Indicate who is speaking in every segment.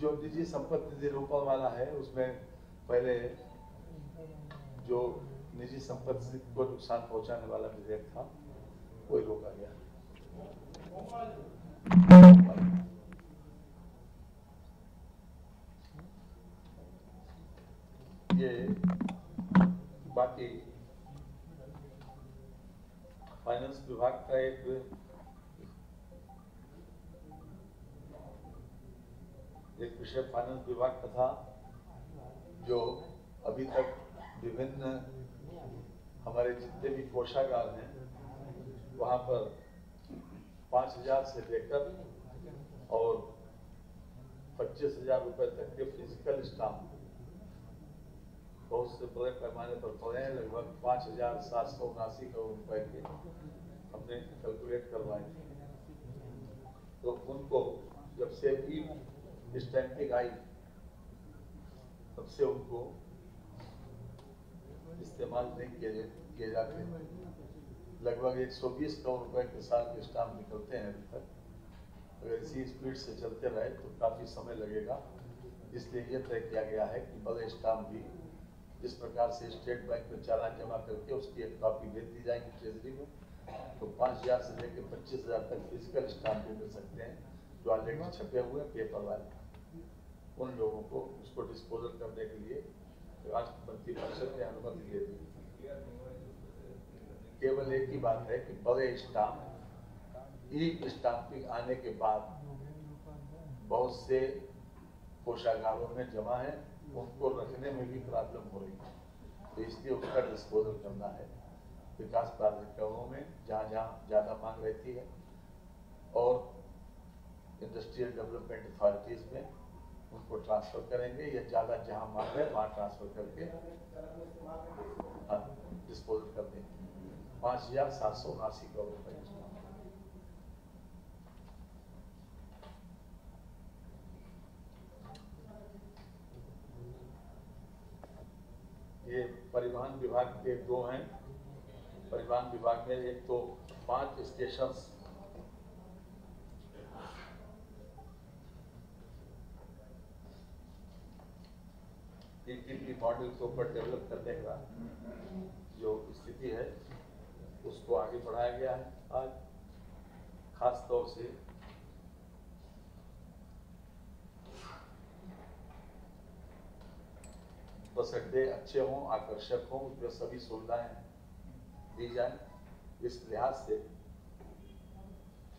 Speaker 1: जो निजी संपत्ति निरूपण वाला है उसमें पहले जो निजी संपत्ति को नुकसान पहुंचाने वाला विधेयक था वो रोका गया। ये बाकी फाइनेंस विभाग का एक विषय फाइनेंस विभाग का था, जो अभी तक विभिन्न हमारे जितने भी कोषागार हैं वहां पर 5,000 से लेकर और 25,000 रुपए तक के फिजिकल स्टाम्प बहुत से बड़े पैमाने पर पड़े हैं। लगभग 5,779 करोड़ रुपए के हमने कैलकुलेट करवाए थे। तो उनको जब से ई स्टैंपिंग आई तब से उनको इस्तेमाल नहीं किए जाते। लगभग 120 करोड़ रुपए के साल के स्टाम्प निकलते हैं अभी तक। अगर इसी स्पीड से चलते रहे तो काफी समय लगेगा। इसलिए यह तय किया गया है कि बड़े स्टाम्प भी जिस प्रकार से स्टेट बैंक में चालान जमा करके उसकी एक कॉपी भेज दी जाएगी ट्रेजरी में, तो 5,000 से लेकर 25,000 तक फिजिकल स्टाम्प भी मिल सकते हैं जो ऑलरेडी छपे हुए पेपर वाले। उन लोगों को उसको डिस्पोजल करने के लिए राष्ट्र मंत्रिपरिषद ने अनुमति दे दी। केवल एक ही बात है कि बड़े स्टाम्प ई स्टाम्पिंग आने के बाद बहुत से कोषागारों में जमा है, उनको रखने में भी प्रॉब्लम हो रही है, तो इसलिए उसका डिस्पोजल करना है। विकास प्राधिकरणों में जहाँ जहाँ ज्यादा मांग रहती है और इंडस्ट्रियल डेवलपमेंट अथॉरिटीज में उनको ट्रांसफर करेंगे, या ज्यादा जहाँ मांग है वहाँ ट्रांसफर करके डिस्पोजल कर देंगे। 5,779 करोड़ रुपए। ये परिवहन विभाग के दो हैं। परिवहन विभाग में एक तो 5 स्टेशन पीपीपी मॉडल के ऊपर डेवलप करने का जो स्थिति है उसको आगे बढ़ाया गया है। आज खास तौर से बस अड्डे अच्छे हों, आकर्षक हों, उसमें सभी सुविधाएं दी जाए। इस लिहाज से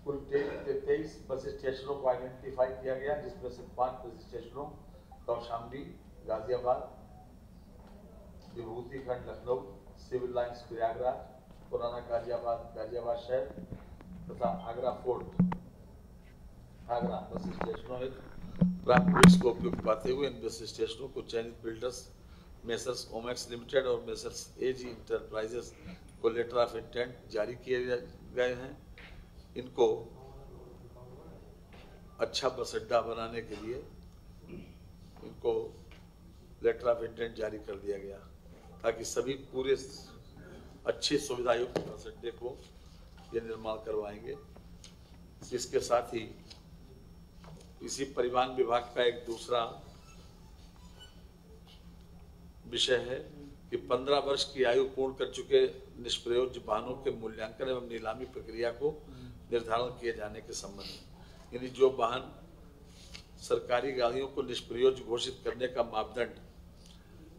Speaker 1: कुल 23 बस स्टेशनों को आइडेंटिफाई किया गया, जिसमें से 5 बस स्टेशनों कौशाम्बी, गाजियाबाद, विभूतिखंड लखनऊ, सिविल लाइंस प्रयागराज, पुराना गाजियाबाद शहर तथा आगरा फोर्ट आगरा बस स्टेशनों में प्राप्त को उपयुक्त पाते हुए इन बस स्टेशनों को चयनित बिल्डर्स मेसर्स ओमैक्स लिमिटेड और मेसर्स एजी इंटरप्राइजेस को लेटर ऑफ इंटेंट जारी किए गए हैं। इनको अच्छा बस अड्डा बनाने के लिए इनको लेटर ऑफ इंटेंट जारी कर दिया गया, ताकि सभी पूरे अच्छी सुविधायुक्त बस अड्डे को ये निर्माण करवाएंगे। इसके साथ ही इसी परिवहन विभाग का एक दूसरा विषय है कि 15 वर्ष की आयु पूर्ण कर चुके निष्प्रयोज्य वाहनों के मूल्यांकन एवं नीलामी प्रक्रिया को निर्धारण किए जाने के संबंध में, यानी जो वाहन सरकारी गाड़ियों को निष्प्रयोज्य घोषित करने का मापदंड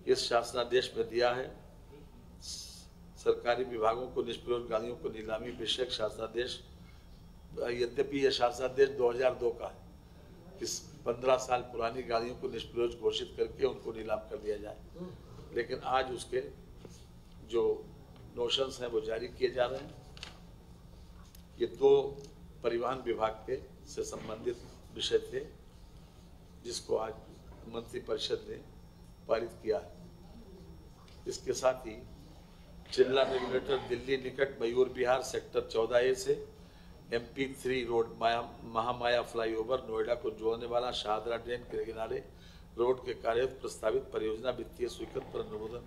Speaker 1: इस शासनादेश में दिया है। सरकारी विभागों को निष्प्रयोज्य गाड़ियों को नीलामी विषयक शासनादेश, यद्यपि यह शासनादेश 2002 का है, इस 15 साल पुरानी गाड़ियों को निष्प्रयोज्य घोषित करके उनको नीलाम कर दिया जाए, लेकिन आज उसके जो नोशंस हैं वो जारी किए जा रहे हैं। ये 2 परिवहन विभाग के से संबंधित विषय थे, जिसको आज मंत्रिपरिषद ने पारित किया है। इसके साथ ही चिल्ला रेगुलेटर दिल्ली निकट मयूर विहार सेक्टर 14A से MP3 road Mahamaya flyover Noida को जोड़ने वाला शाहदरा ड्रेन के किनारे रोड के कार्य प्रस्तावित परियोजना वित्तीय स्वीकृत पर अनुमोदन,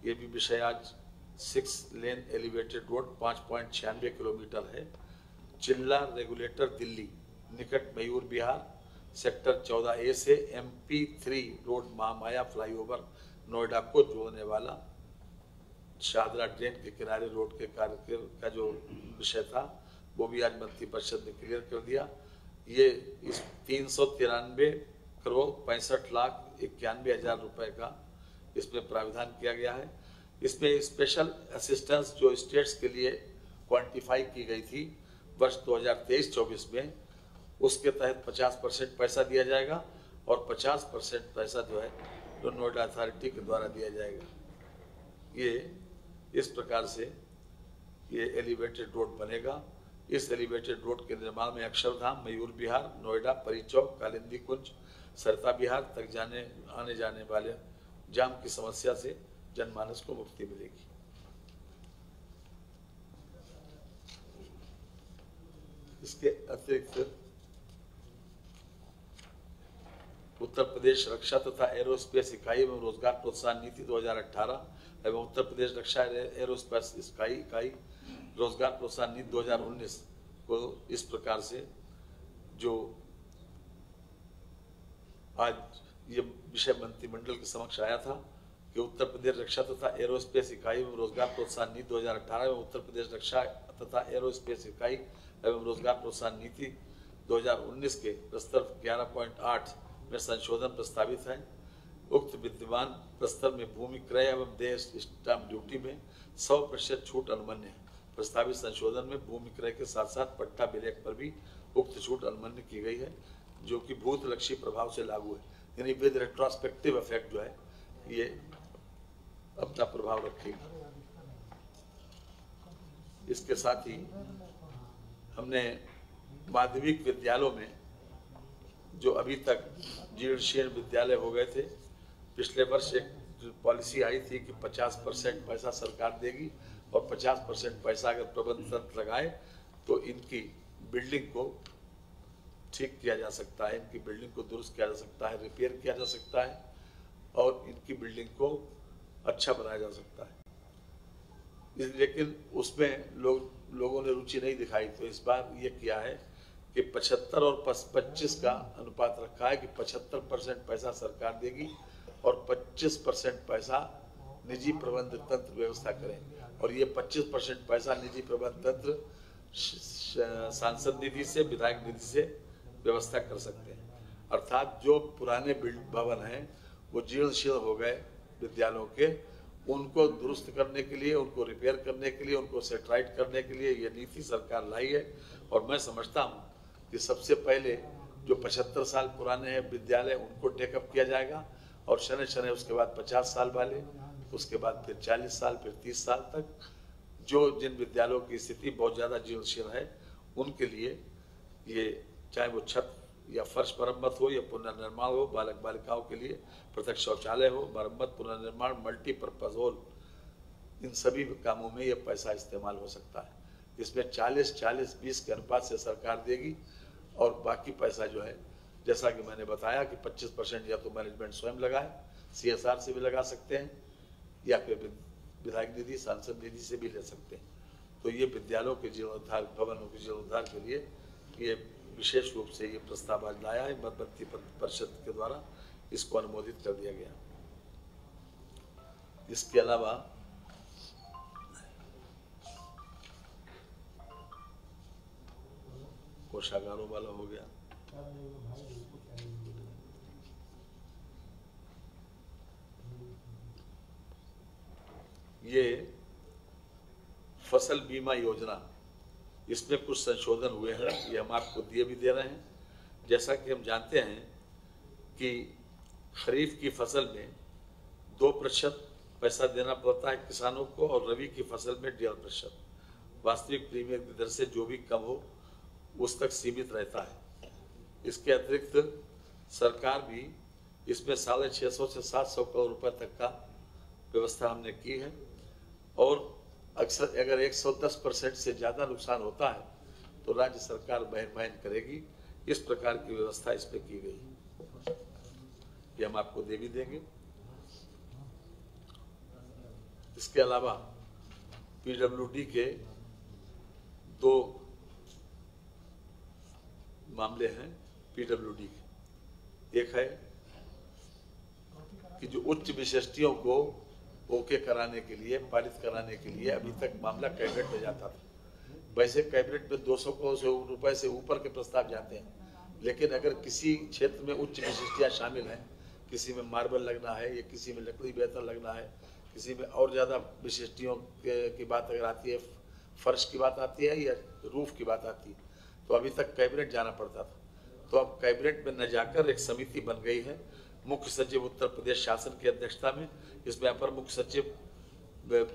Speaker 1: ये भी विषय आज 6 लेन एलिवेटेड रोड 5.96 किलोमीटर है। चिल्ला रेगुलेटर दिल्ली निकट मयूर विहार सेक्टर 14A से MP3 road Mahamaya flyover Noida को जोड़ने वाला शाहदरा ड्रेन के किनारे रोड के कार्य का जो विषय था वो भी आज मंत्री परिषद ने क्लियर कर दिया। ये इस 393 करोड़ 65,91,000 रुपए का इसमें प्राविधान किया गया है। इसमें स्पेशल असिस्टेंस जो स्टेट्स के लिए क्वांटिफाई की गई थी वर्ष 2023-24 में, उसके तहत 50% पैसा दिया जाएगा और 50% पैसा जो है तो नोएडा अथॉरिटी के द्वारा दिया जाएगा। ये इस प्रकार से ये एलिवेटेड रोड बनेगा। इस एलिवेटेड रोड के निर्माण में अक्षरधाम, मयूर विहार, नोएडा, परी चौक, कालिंदी कुंज, सरिता विहार तक आने जाने वाले जाम की समस्या से जनमानस को मुक्ति मिलेगी। इसके अतिरिक्त उत्तर प्रदेश रक्षा तथा एरोस्पेस इकाई एवं रोजगार प्रोत्साहन नीति 2018 एवं उत्तर प्रदेश रक्षा एरोस्पेस इकाई रोजगार प्रोत्साहन नीति 2019 को इस प्रकार से जो आज ये विषय मंत्रिमंडल के समक्ष आया था कि उत्तर प्रदेश रक्षा तथा एरोस्पेस इकाई एवं रोजगार प्रोत्साहन नीति 2018 एवं उत्तर प्रदेश रक्षा तथा एरोस्पेस इकाई एवं रोजगार प्रोत्साहन नीति 2019 के प्रस्ताव 11.8 में संशोधन प्रस्तावित है। उक्त विद्यमान प्रस्ताव में भूमि क्रय एवं देय स्टाम्प ड्यूटी में 100% छूट अनुमन्य है। प्रस्तावित संशोधन में भूमि क्रय के साथ साथ पट्टा विलेख पर भी उक्त छूट अनुमन्य की गई है, जो कि भूतलक्षी प्रभाव से लागू है, यानी विद रेट्रोस्पेक्टिव इफेक्ट जो है ये अपना प्रभाव रखेगी। इसके साथ ही हमने माध्यमिक विद्यालयों में जो अभी तक जीर्ण विद्यालय हो गए थे, पिछले वर्ष एक पॉलिसी आई थी कि 50% पैसा सरकार देगी और 50% पैसा अगर प्रबंध तंत्र लगाए तो इनकी बिल्डिंग को ठीक किया जा सकता है, इनकी बिल्डिंग को दुरुस्त किया जा सकता है, रिपेयर किया जा सकता है और इनकी बिल्डिंग को अच्छा बनाया जा सकता है। लेकिन उसमें लोगों ने रुचि नहीं दिखाई, तो इस बार ये किया है कि 75 और 25 का अनुपात रखा है कि 75% पैसा सरकार देगी और 25% पैसा निजी प्रबंध तंत्र व्यवस्था करें। और ये 25% पैसा निजी प्रबंध तंत्र सांसद निधि से, विधायक निधि से व्यवस्था कर सकते हैं। अर्थात जो पुराने भवन हैं वो जीर्ण हो गए विद्यालयों के, उनको दुरुस्त करने के लिए, उनको रिपेयर करने के लिए, उनको सेटराइट करने के लिए ये नीति सरकार लाई है। और मैं समझता हूँ कि सबसे पहले जो 75 साल पुराने हैं विद्यालय उनको टेकअप किया जाएगा और शनै उसके बाद 50 साल वाले, उसके बाद फिर 40 साल, फिर 30 साल तक जो जिन विद्यालयों की स्थिति बहुत ज़्यादा जीर्ण है उनके लिए ये चाहे वो छत या फर्श मरम्मत हो या पुनर्निर्माण हो, बालक बालिकाओं के लिए पृथक शौचालय हो, मरम्मत, पुनर्निर्माण, मल्टीपर्पज हॉल, इन सभी कामों में ये पैसा इस्तेमाल हो सकता है। इसमें 40-40-20 के अनुपात से सरकार देगी और बाकी पैसा जो है, जैसा कि मैंने बताया कि 25% या तो मैनेजमेंट स्वयं लगाए, CSR से भी लगा सकते हैं या फिर विधायक निधि, सांसद निधि से भी ले सकते हैं। तो ये विद्यालयों के जीर्णोद्धार, भवनों के जीर्णोद्धार के लिए ये विशेष रूप से ये प्रस्ताव आज लाया है मंत्री परिषद के द्वारा, इसको अनुमोदित कर दिया गया। इसके अलावा कोषागारों वाला हो गया, ये फसल बीमा योजना, इसमें कुछ संशोधन हुए हैं, ये हम आपको दिए भी दे रहे हैं। जैसा कि हम जानते हैं कि खरीफ की फसल में 2% पैसा देना पड़ता है किसानों को और रबी की फसल में 1.5%। वास्तविक प्रीमियम की दर से जो भी कम हो उस तक सीमित रहता है। इसके अतिरिक्त सरकार भी इसमें 650 से 700 करोड़ रुपए तक का व्यवस्था हमने की है और अक्सर अगर 110% से ज़्यादा नुकसान होता है तो राज्य सरकार बहन करेगी। इस प्रकार की व्यवस्था इसमें की गई है, ये हम आपको दे भी देंगे। इसके अलावा PWD के 2 मामले हैं। PWD के एक है कि जो उच्च विशिष्टियों को ओके कराने के लिए, पारित कराने के लिए अभी तक मामला कैबिनेट में जाता था। वैसे कैबिनेट में 200 करोड़ रुपए से ऊपर के प्रस्ताव जाते हैं, लेकिन अगर किसी क्षेत्र में उच्च विशिष्टियाँ शामिल हैं, किसी में मार्बल लगना है या किसी में लकड़ी बेहतर लगना है, किसी में और ज़्यादा विशिष्टियों की बात अगर आती है, फर्श की बात आती है या रूफ की बात आती है, तो अभी तक कैबिनेट जाना पड़ता था। तो अब कैबिनेट में न जाकर एक समिति बन गई है, मुख्य सचिव उत्तर प्रदेश शासन की अध्यक्षता में। इसमें अपर मुख्य सचिव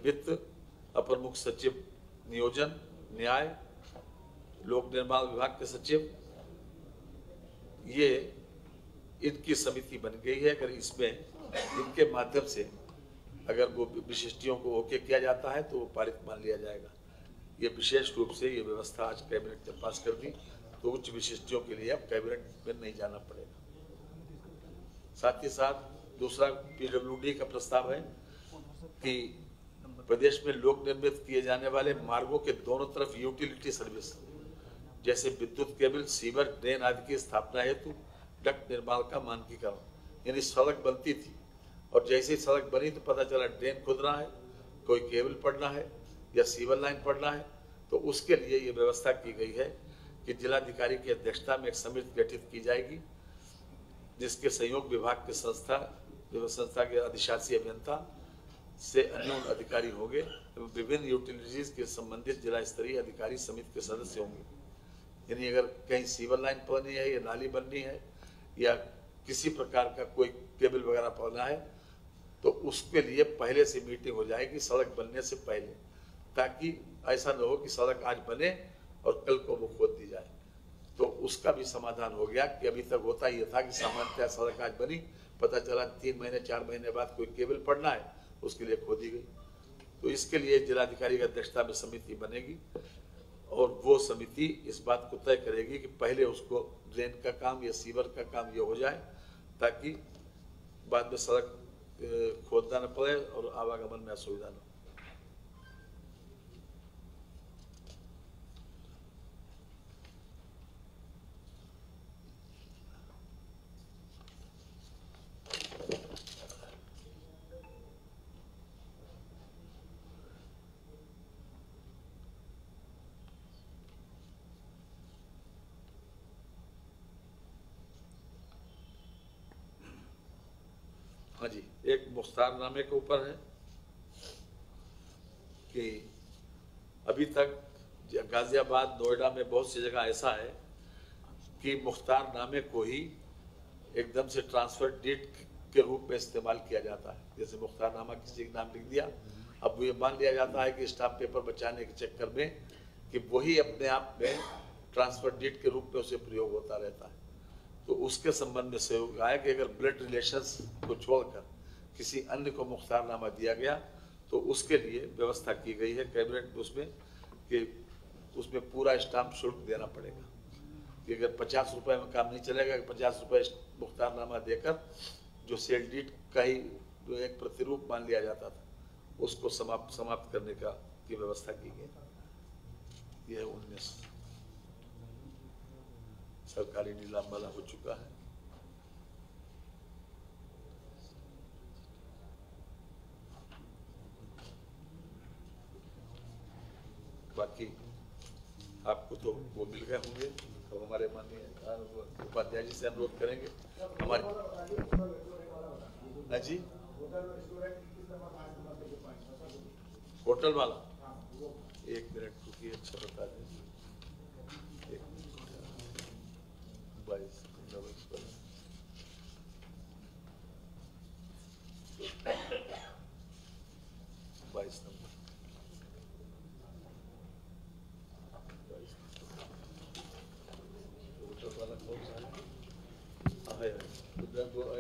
Speaker 1: वित्त, अपर मुख्य सचिव नियोजन, न्याय, लोक निर्माण विभाग के सचिव, ये इनकी समिति बन गई है। अगर इसमें इनके माध्यम से अगर वो विशिष्टियों को ओके किया जाता है तो वो पारित मान लिया जाएगा। ये विशेष रूप से ये व्यवस्था आज कैबिनेट ने पास कर दी, तो उच्च विशिष्टियों के लिए अब कैबिनेट में नहीं जाना पड़ेगा। साथ ही साथ दूसरा पीडब्ल्यूडी का प्रस्ताव है कि प्रदेश में लोक निर्मित किए जाने वाले मार्गों के दोनों तरफ यूटिलिटी सर्विस जैसे विद्युत केबल, सीवर, ड्रेन आदि की स्थापना हेतु डक्ट निर्माण का मानकीकरण, यानी सड़क बनती थी और जैसे ही सड़क बनी तो पता चला ड्रेन खुदना है, कोई केबल पड़ना है या सीवर लाइन पड़ना है, तो उसके लिए ये व्यवस्था की गई है कि जिलाधिकारी की अध्यक्षता में एक समिति गठित की जाएगी, जिसके सहयोग विभाग के संस्था के अधिशासी अभियंता से अन्य अधिकारी होंगे एवं विभिन्न यूटिलिटीज के संबंधित जिला स्तरीय अधिकारी समिति के सदस्य होंगे। यानी अगर कहीं सीवर लाइन पड़नी है या नाली बननी है या किसी प्रकार का कोई केबल वगैरह पड़ना है, तो उसके लिए पहले से मीटिंग हो जाएगी सड़क बनने से पहले, ताकि ऐसा न हो कि सड़क आज बने और कल को वो खोद दी जाए। तो उसका भी समाधान हो गया कि अभी तक होता ही था कि सामान्यतः सड़क आज बनी, पता चला 3 महीने 4 महीने बाद कोई केबल पड़ना है, उसके लिए खोदी गई। तो इसके लिए जिलाधिकारी की अध्यक्षता में समिति बनेगी और वो समिति इस बात को तय करेगी कि पहले उसको ड्रेन का काम या सीवर का काम ये हो जाए, ताकि बाद में सड़क खोदना न पड़े और आवागमन में असुविधा न हो। हाँ जी, एक मुख्तारनामे के ऊपर है कि अभी तक गाजियाबाद, नोएडा में बहुत सी जगह ऐसा है कि मुख्तारनामे को ही एकदम से ट्रांसफर डीड के रूप में इस्तेमाल किया जाता है। जैसे मुख्तारनामा किसी के नाम लिख दिया, अब ये मान लिया जाता है कि स्टाम्प पेपर बचाने के चक्कर में कि वही अपने आप में ट्रांसफर डीड के रूप में उसे प्रयोग होता रहता है। तो उसके संबंध में सहयोग आया कि अगर ब्लड रिलेशंस को छोड़कर किसी अन्य को मुख्तारनामा दिया गया तो उसके लिए व्यवस्था की गई है कैबिनेट में उसमें कि उसमें पूरा स्टाम्प शुल्क देना पड़ेगा कि अगर 50 रुपए में काम नहीं चलेगा, 50 रुपए मुख्तारनामा देकर जो सेल डीड का ही जो एक प्रतिरूप मान लिया जाता था उसको समाप्त करने की व्यवस्था की गई। यह 19 सरकारी नीलाम वाला हो चुका है। बाकी आपको तो वो मिल गए होंगे, तो हमारे माननीय उपाध्याय जी से अनुरोध करेंगे हमारे जी होटल वाला। एक मिनट रुकिए, अच्छा बता दें। 22 नंबर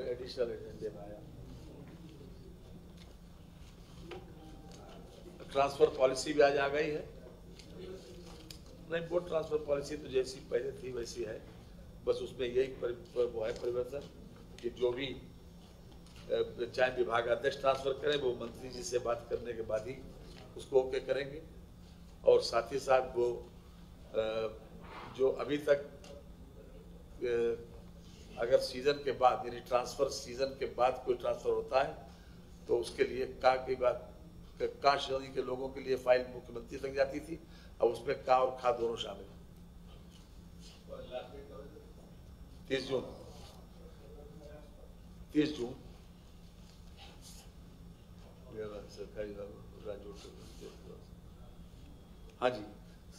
Speaker 1: एडिशनल एजेंडे में आया। ट्रांसफर पॉलिसी भी आज आ गई है। नहीं, वो ट्रांसफर पॉलिसी तो जैसी पहले थी वैसी है, बस उसमें यही वो है परिवर्तन कि जो भी चाहे विभागाध्यक्ष ट्रांसफर करें वो मंत्री जी से बात करने के बाद ही उसको ओके करेंगे। और साथ ही साथ वो जो अभी तक अगर सीजन के बाद यानी ट्रांसफर सीजन के बाद कोई ट्रांसफर होता है तो उसके लिए का की बात का श्रेणी के लोगों के लिए फाइल मुख्यमंत्री तक जाती थी, अब उसमें का और खा दोनों शामिल हैं। 30 जून हाँ जी,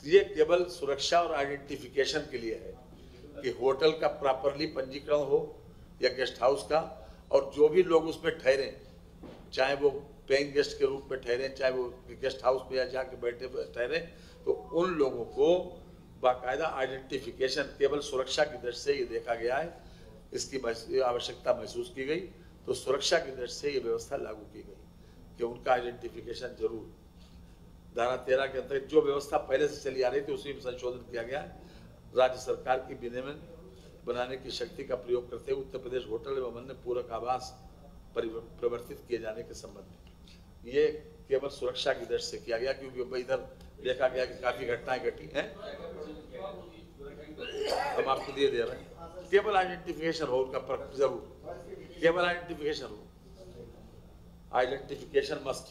Speaker 1: ये केवल सुरक्षा और आइडेंटिफिकेशन के लिए है कि होटल का प्रॉपरली पंजीकरण हो या गेस्ट हाउस का, और जो भी लोग उसमें ठहरे, चाहे वो पेइंग गेस्ट के रूप में ठहरे, चाहे वो गेस्ट हाउस में या जाके बैठे ठहरे, तो उन लोगों को बाकायदा आइडेंटिफिकेशन केवल सुरक्षा की दृष्टि से ये देखा गया है, इसकी आवश्यकता महसूस की गई, तो सुरक्षा की दृष्टि से ये व्यवस्था लागू की गई कि उनका आइडेंटिफिकेशन जरूर। धारा 13 के अंतर्गत जो व्यवस्था पहले से चली आ रही थी उसी में संशोधन किया गया है। राज्य सरकार की विनियमन बनाने की शक्ति का प्रयोग करते हुए उत्तर प्रदेश होटल एवं अन्य पूरक आवास परिवर्तित किए जाने के संबंध में ये केवल सुरक्षा की दृष्टि से किया गया, क्योंकि इधर देखा गया कि काफी घटनाएं घटी हैं। हम आपको दे रहे हैं, केवल आइडेंटिफिकेशन हो उनका जरूर, केवल आइडेंटिफिकेशन हो, आइडेंटिफिकेशन मस्ट।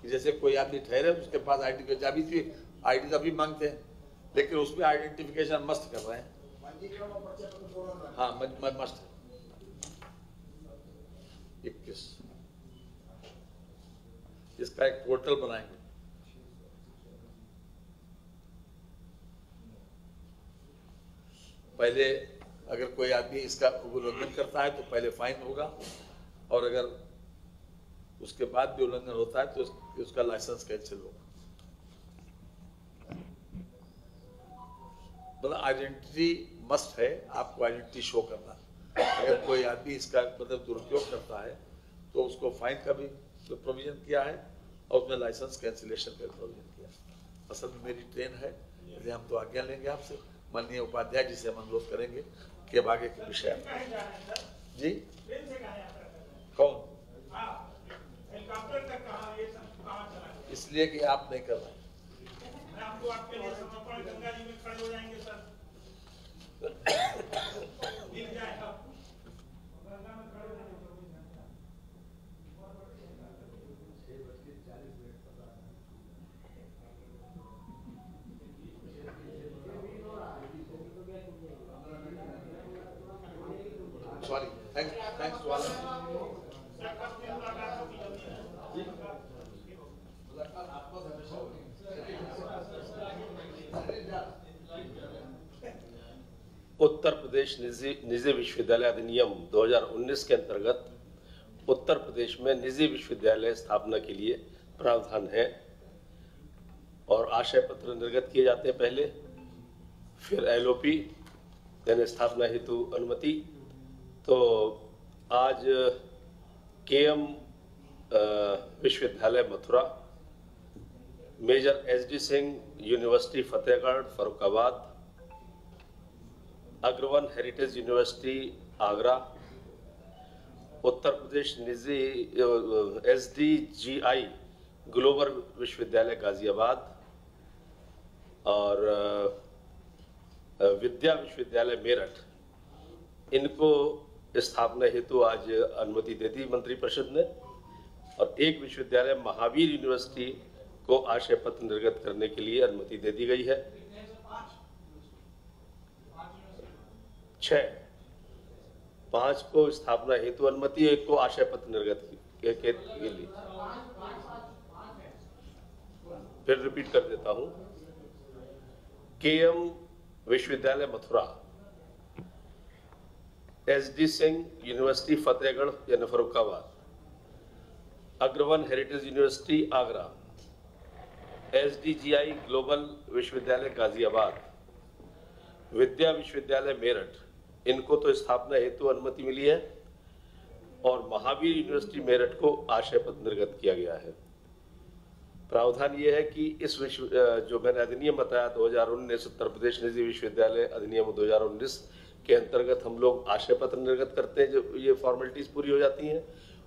Speaker 1: जैसे कोई आदमी ठहरे उसके पास आईडी की चाबी थी, आईडी तो अभी मांगते हैं, लेकिन उसमें आइडेंटिफिकेशन मस्ट कर रहे हैं। हाँ मस्ट है। 21 इसका एक पोर्टल बनाएंगे। पहले अगर कोई आदमी इसका उल्लंघन करता है तो पहले फाइन होगा, और अगर उसके बाद भी उल्लंघन होता है तो उसका लाइसेंस कैंसिल होगा। मतलब आइडेंटिटी मस्ट है, आपको आइडेंटिटी शो करना। अगर कोई आदमी इसका मतलब दुरुपयोग करता है तो उसको फाइन का भी प्रोविजन किया है और उसमें लाइसेंस कैंसिलेशन का प्रोविजन किया है। असल में मेरी ट्रेन है, इसलिए हम तो आज्ञा लेंगे आपसे, माननीय उपाध्याय जी से हम अनुरोध करेंगे कि अब आगे के विषय जी कौन, इसलिए कि आप नहीं कर रहे हैं। Sorry, thanks to all.
Speaker 2: उत्तर प्रदेश निजी विश्वविद्यालय अधिनियम 2019 के अंतर्गत उत्तर प्रदेश में निजी विश्वविद्यालय स्थापना के लिए प्रावधान है और आशय पत्र निर्गत किए जाते हैं पहले, फिर एलओपी यानी स्थापना हेतु अनुमति। तो आज केएम विश्वविद्यालय Mathura, major SD Singh university Fatehgarh Farrukhabad, Agrawan heritage university Agra, Uttar Pradesh निजी एसडीजीआई ग्लोबल विश्वविद्यालय गाजियाबाद और विद्या विश्वविद्यालय मेरठ, इनको स्थापना हेतु आज अनुमति दे दी मंत्रिपरिषद ने। और एक विश्वविद्यालय महावीर यूनिवर्सिटी को आशय पत्र निर्गत करने के लिए अनुमति दे दी गई है। 5 को स्थापना हेतु अनुमति, 1 को आशय पत्र निर्गत के लिए। फिर रिपीट कर देता हूं, केएम विश्वविद्यालय मथुरा, एसडी सिंह यूनिवर्सिटी फतेहगढ़ यानी Farrukhabad, Agrawan heritage university Agra, SDGI global विश्वविद्यालय गाजियाबाद, विद्या विश्वविद्यालय मेरठ, इनको तो स्थापना हेतु अनुमति मिली है और महावीर यूनिवर्सिटी मेरठ को आशय पत्र निर्गत किया गया है। प्रावधान ये है कि इस जो मैंने अधिनियम बताया 2019 उत्तर प्रदेश निजी विश्वविद्यालय अधिनियम 2019 के अंतर्गत हम लोग आशय पत्र निर्गत करते हैं, जो ये फॉर्मेलिटीज पूरी हो जाती हैं।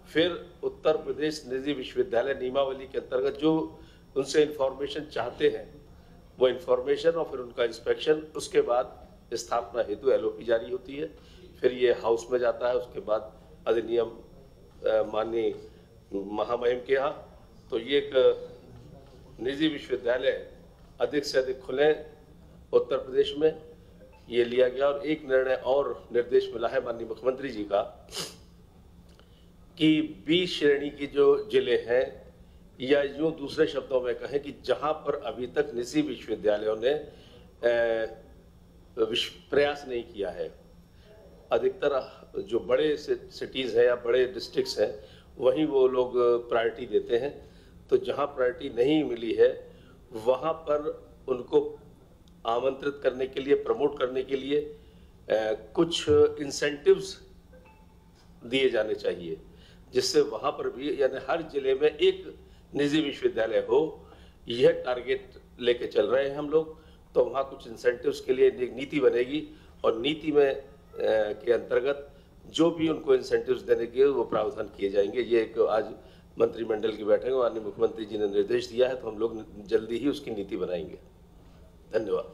Speaker 2: फिर उत्तर प्रदेश निजी विश्वविद्यालय नियमावली के अंतर्गत जो उनसे इंफॉर्मेशन चाहते हैं वो इंफॉर्मेशन और फिर उनका इंस्पेक्शन, उसके बाद स्थापना हेतु एलओपी जारी होती है। फिर ये हाउस में जाता है, उसके बाद अधिनियम माननीय महामहिम के यहाँ। तो ये एक निजी विश्वविद्यालय अधिक से अधिक खुले उत्तर प्रदेश में, ये लिया गया। और एक निर्णय और निर्देश मिला है माननीय मुख्यमंत्री जी का कि 20 श्रेणी की जो जिले हैं, या यूं दूसरे शब्दों में कहें कि जहां पर अभी तक निजी विश्वविद्यालयों ने प्रयास नहीं किया है, अधिकतर जो बड़े सिटीज़ हैं या बड़े डिस्ट्रिक्ट्स हैं वहीं वो लोग प्रायोरिटी देते हैं। तो जहां प्रायोरिटी नहीं मिली है वहां पर उनको आमंत्रित करने के लिए, प्रमोट करने के लिए कुछ इंसेंटिव्स दिए जाने चाहिए, जिससे वहां पर भी यानी हर जिले में एक निजी विश्वविद्यालय हो। यह टारगेट लेके चल रहे हैं हम लोग। तो वहाँ कुछ इंसेंटिव्स के लिए एक नीति बनेगी और नीति में के अंतर्गत जो भी उनको इंसेंटिव्स देने के वो प्रावधान किए जाएंगे। ये एक आज मंत्रिमंडल की बैठक में माननीय मुख्यमंत्री जी ने निर्देश दिया है, तो हम लोग जल्दी ही उसकी नीति बनाएंगे। धन्यवाद।